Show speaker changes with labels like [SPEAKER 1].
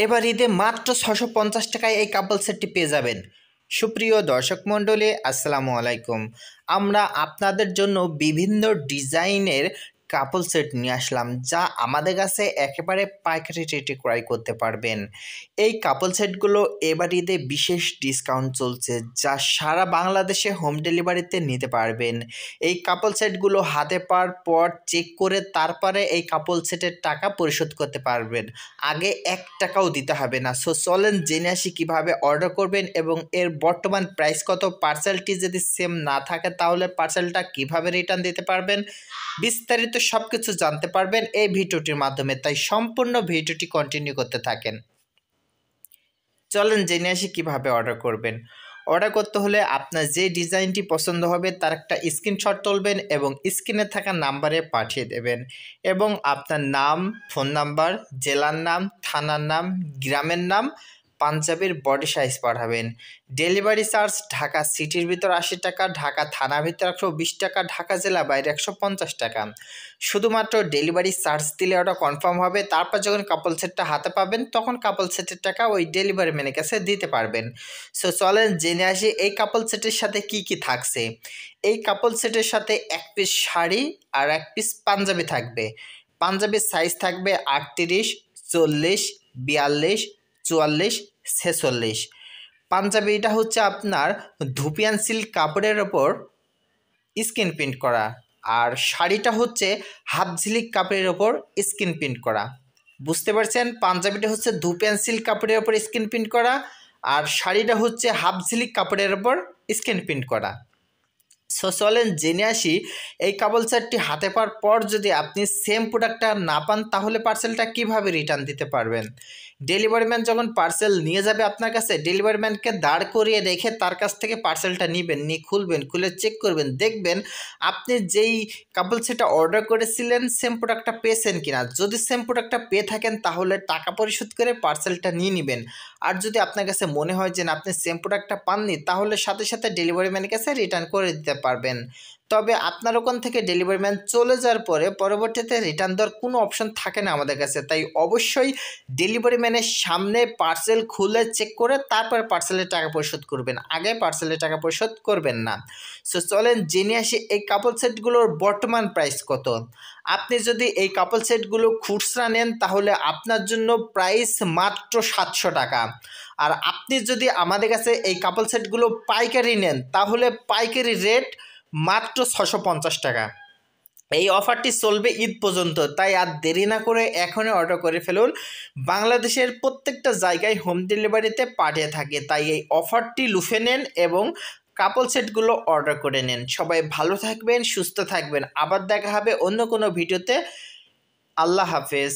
[SPEAKER 1] এবার ঈদে মাত্র ৬৫০ টাকায় এই কাপল সেটটি পেয়ে যাবেন। সুপ্রিয় দর্শক মণ্ডলী, আসসালামু আলাইকুম। আমরা আপনাদের জন্য বিভিন্ন ডিজাইনের কাপল সেট নিয়ে আসলাম, যা আমাদের কাছে একেবারে পাইকারি রেটে ক্রয় করতে পারবেন। এই কাপল সেটগুলো এবার ঈদে বিশেষ ডিসকাউন্ট চলছে, যা সারা বাংলাদেশে হোম ডেলিভারিতে নিতে পারবেন। এই কাপল সেটগুলো হাতে পাওয়ার পর চেক করে তারপরে এই কাপল সেটের টাকা পরিশোধ করতে পারবেন। আগে ১ টাকাও দিতে হবে না। সো চলেন জেনে আসি কীভাবে অর্ডার করবেন এবং এর বর্তমান প্রাইস কত। পার্সেলটি যদি সেম না থাকে তাহলে পার্সেলটা কিভাবে রিটার্ন দিতে পারবেন, বিস্তারিত সব কিছু জানতে পারবেন এই ভিডিওটির মাধ্যমে। তাই সম্পূর্ণ ভিডিওটি কন্টিনিউ করতে থাকেন। চলেন জেনে আসি কীভাবে অর্ডার করবেন। অর্ডার করতে হলে আপনার যে ডিজাইনটি পছন্দ হবে তার একটা স্ক্রিনশট তুলবেন এবং স্ক্রিনে থাকা নাম্বারে পাঠিয়ে দেবেন এবং আপনার নাম, ফোন নাম্বার, জেলার নাম, থানার নাম, গ্রামের নাম, পাঞ্জাবির বডি সাইজ পাঠাবেন। ডেলিভারি চার্জ ঢাকা সিটির ভিতর ৮০ টাকা, ঢাকা থানার ভিতর ১২০ টাকা, ঢাকা জেলা বাইরে ১৫০ টাকা। শুধুমাত্র ডেলিভারি চার্জ দিলে ওটা কনফার্ম হবে। তারপর যখন কাপল সেটটা হাতে পাবেন তখন কাপল সেটের টাকা ওই ডেলিভারি ম্যানের কাছে দিতে পারবেন। সো চলেন জেনে আসি এই কাপল সেটের সাথে কি কি থাকছে। এই কাপল সেটের সাথে ১ পিস শাড়ি আর ১ পিস পাঞ্জাবি থাকবে। পাঞ্জাবির সাইজ থাকবে ৩৮, ৪০, ৪২, ৪৪, ৪৬। পাঞ্জাবিটা হচ্ছে আপনার ধুপিয়ান সিল্ক কাপড়ের ওপর স্ক্রিন প্রিন্ট করা, আর শাড়িটা হচ্ছে হাফ সিল্ক কাপড়ের ওপর স্ক্রিন প্রিন্ট করা। বুঝতে পারছেন? পাঞ্জাবিটা হচ্ছে ধুপিয়ান সিল্ক কাপড়ের ওপর স্ক্রিন প্রিন্ট করা, আর শাড়িটা হচ্ছে হাফ সিল্ক কাপড়ের ওপর স্ক্রিন প্রিন্ট করা। সো চলেন জেনে আসি এই কাপল সেটটি হাতে পাওয়ার পর যদি আপনি সেম প্রোডাক্টটা না পান তাহলে পার্সেলটা কিভাবে রিটার্ন দিতে পারবেন। ডেলিভারি ম্যান যখন পার্সেল নিয়ে যাবে আপনার কাছে, ডেলিভারি ম্যানকে দাঁড় করিয়ে রেখে তার কাছ থেকে পার্সেলটা নেবেন, নিয়ে খুলবেন, খুলে চেক করবেন, দেখবেন আপনি যেই কাপল সেটটা অর্ডার করেছিলেন সেম প্রোডাক্টটা পেয়েছেন কিনা। যদি সেম প্রোডাক্টটা পেয়ে থাকেন তাহলে টাকা পরিশোধ করে পার্সেলটা নিয়ে নেবেন। আর যদি আপনার কাছে মনে হয় যে না আপনি সেম প্রোডাক্টটা পাননি তাহলে সাথে সাথে ডেলিভারি ম্যানের কাছে রিটার্ন করে দিতে পারবেন। তবে আপনার ওখান থেকে ডেলিভারি ম্যান চলে যাওয়ার পরে পরবর্তীতে রিটার্ন দেওয়ার কোনো অপশন থাকে না আমাদের কাছে। তাই অবশ্যই ডেলিভারি ম্যানের সামনে পার্সেল খুলে চেক করে তারপর পার্সেলের টাকা পরিশোধ করবেন, আগে পার্সেলের টাকা পরিশোধ করবেন না। সো চলেন জেনে আসি এই কাপল সেটগুলোর বর্তমান প্রাইস কত। আপনি যদি এই কাপল সেটগুলো খুচরা নেন তাহলে আপনার জন্য প্রাইস মাত্র ৭০০ টাকা। আর আপনি যদি আমাদের কাছে এই কাপল সেটগুলো পাইকারি নেন তাহলে পাইকারি রেট মাত্র ৬৫০ টাকা। এই অফারটি চলবে ঈদ পর্যন্ত, তাই আর দেরি না করে এখনই অর্ডার করে ফেলুন। বাংলাদেশের প্রত্যেকটা জায়গায় হোম ডেলিভারিতে পাঠিয়ে থাকে, তাই এই অফারটি লুফে নেন এবং কাপল সেটগুলো অর্ডার করে নেন। সবাই ভালো থাকবেন, সুস্থ থাকবেন। আবার দেখা হবে অন্য কোনো ভিডিওতে। আল্লাহ হাফেজ।